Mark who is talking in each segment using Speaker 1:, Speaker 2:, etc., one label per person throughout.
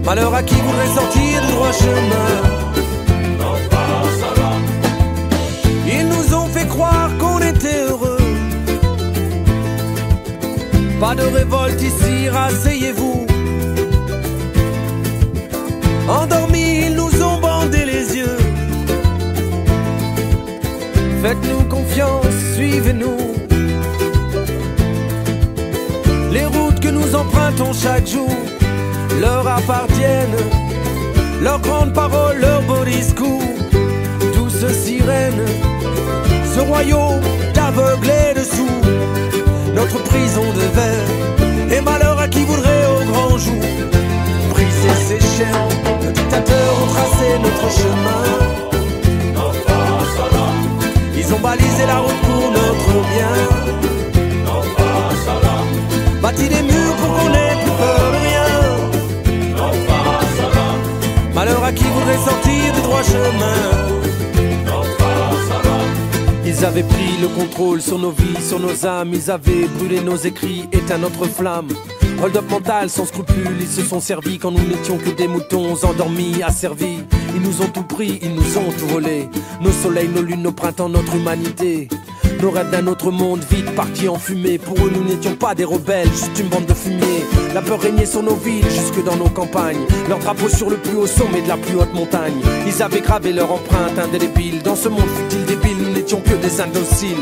Speaker 1: Malheur à qui voudrait sortir du droit chemin. Ils nous ont fait croire qu'on était heureux. Pas de révolte ici, rasseyez-vous. Endormis, ils nous ont bandé les yeux. Faites-nous confiance, suivez-nous. Les routes que nous empruntons chaque jour leur appartiennent. Leurs grandes paroles, leurs beaux discours, douces sirènes. Ce royaume d'aveugle et de sourds, notre prison de verre. Et malheur à qui voudrait au grand jour briser ses chaînes. Nos dictateurs ont tracé notre chemin. Ils ont balisé la route pour notre bien. Bâti des murs pour qu'on n'ait plus peur de rien. Malheur à qui voudrait sortir du droit chemin. Ils avaient pris le contrôle sur nos vies, sur nos âmes. Ils avaient brûlé nos écrits, éteint notre flamme. Hold-up mental, sans scrupules, ils se sont servis quand nous n'étions que des moutons endormis, asservis. Ils nous ont tout pris, ils nous ont tout volé. Nos soleils, nos lunes, nos printemps, notre humanité. Nos rêves d'un autre monde, vite partis en fumée. Pour eux, nous n'étions pas des rebelles, juste une bande de fumier. La peur régnait sur nos villes, jusque dans nos campagnes. Leur drapeau sur le plus haut sommet de la plus haute montagne. Ils avaient gravé leur empreinte indélébile. Dans ce monde futile débile, nous n'étions que des indociles.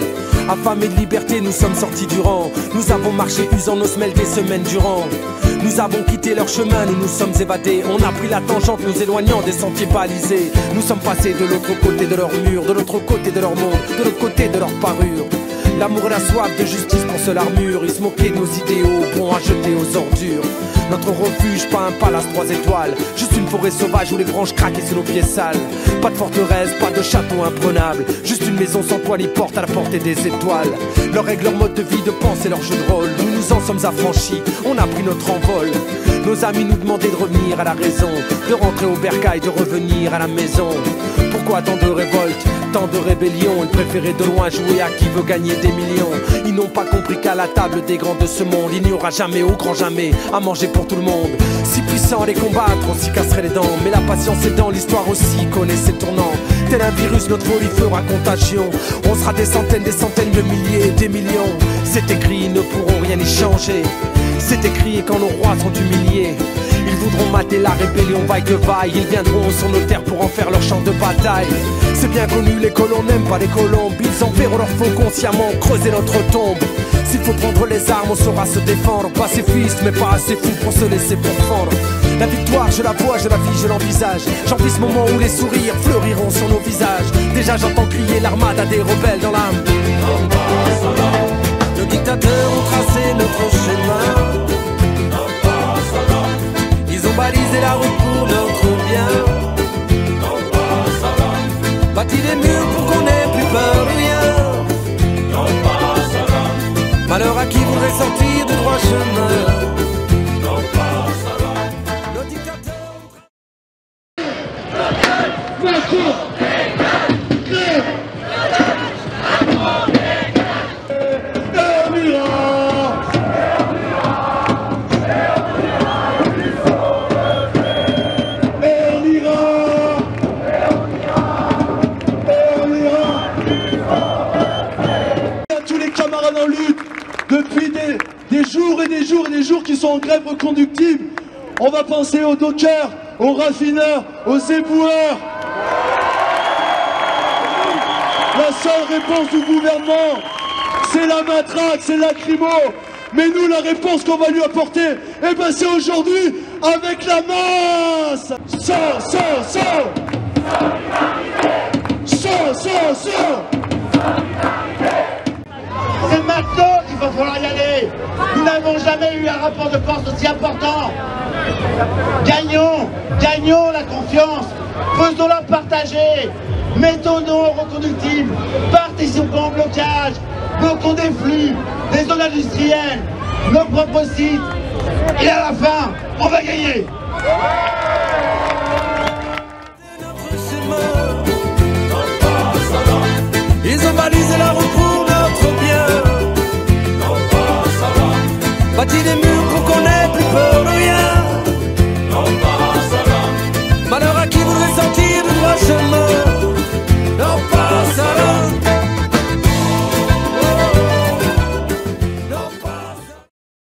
Speaker 1: Affamés de liberté, nous sommes sortis du rang. Nous avons marché usant nos semelles des semaines durant. Nous avons quitté leur chemin, nous nous sommes évadés. On a pris la tangente, nous éloignant des sentiers balisés. Nous sommes passés de l'autre côté de leur mur, de l'autre côté de leur monde, de l'autre côté de leur parure. L'amour et la soif de justice pour seule armure. Ils se moquaient de nos idéaux, bons à jeter aux ordures. Notre refuge, pas un palace 3 étoiles, juste une forêt sauvage où les branches craquaient sous nos pieds sales. Pas de forteresse, pas de château imprenable, juste une maison sans toit ni porte à la portée des étoiles. Leurs règles, leur mode de vie, de pensée, leur jeu de rôle, nous nous en sommes affranchis, on a pris notre envol. Nos amis nous demandaient de revenir à la raison, de rentrer au bercail, de revenir à la maison. Pourquoi tant de révoltes, tant de rébellions? Ils préféraient de loin jouer à qui veut gagner des millions. Ils n'ont pas compris qu'à la table des grands de ce monde, il n'y aura jamais, au grand jamais, à manger pour tout le monde. Si puissant à les combattre, on s'y casserait les dents. Mais la patience est dans l'histoire aussi, connaît ses tournants. Tel un virus, notre folie fera contagion. On sera des centaines de milliers, des millions. C'est écrit, ils ne pourront rien y changer. C'est écrit, et quand nos rois sont humiliés, ils voudront mater la rébellion vaille que vaille. Ils viendront sur nos terres pour en faire leur champ de bataille. C'est bien connu, les colons n'aiment pas les colombes. Ils enverront leur faux consciemment, creuser notre tombe. S'il faut prendre les armes, on saura se défendre. Pacifiste, mais pas assez fou pour se laisser pourfendre. La victoire, je la vois, je la vis, je l'envisage. J'envie ce moment où les sourires fleuriront sur nos visages. Déjà j'entends crier l'armada des rebelles dans l'âme. Nos dictateurs ont tracé notre chemin. Ils ont balisé la route pour notre bien. Bâti des murs pour qu'on n'ait plus peur de rien. Malheur à qui voudrait sortir du droit chemin. Nos dictateurs.
Speaker 2: Des jours qui sont en grève reconductible. On va penser aux dockers, aux raffineurs, aux éboueurs. La seule réponse du gouvernement, c'est la matraque, c'est la lacrymo. Mais nous, la réponse qu'on va lui apporter, eh ben c'est aujourd'hui avec la masse. Sors.
Speaker 3: C'est maintenant qu'il va falloir y aller. Nous n'avons jamais eu un rapport de force aussi important. Gagnons la confiance. Faisons-la partager. Mettons-nous en reconductible. Participons au blocage. Bloquons des flux, des zones industrielles, nos propres sites. Et à la fin, on va gagner.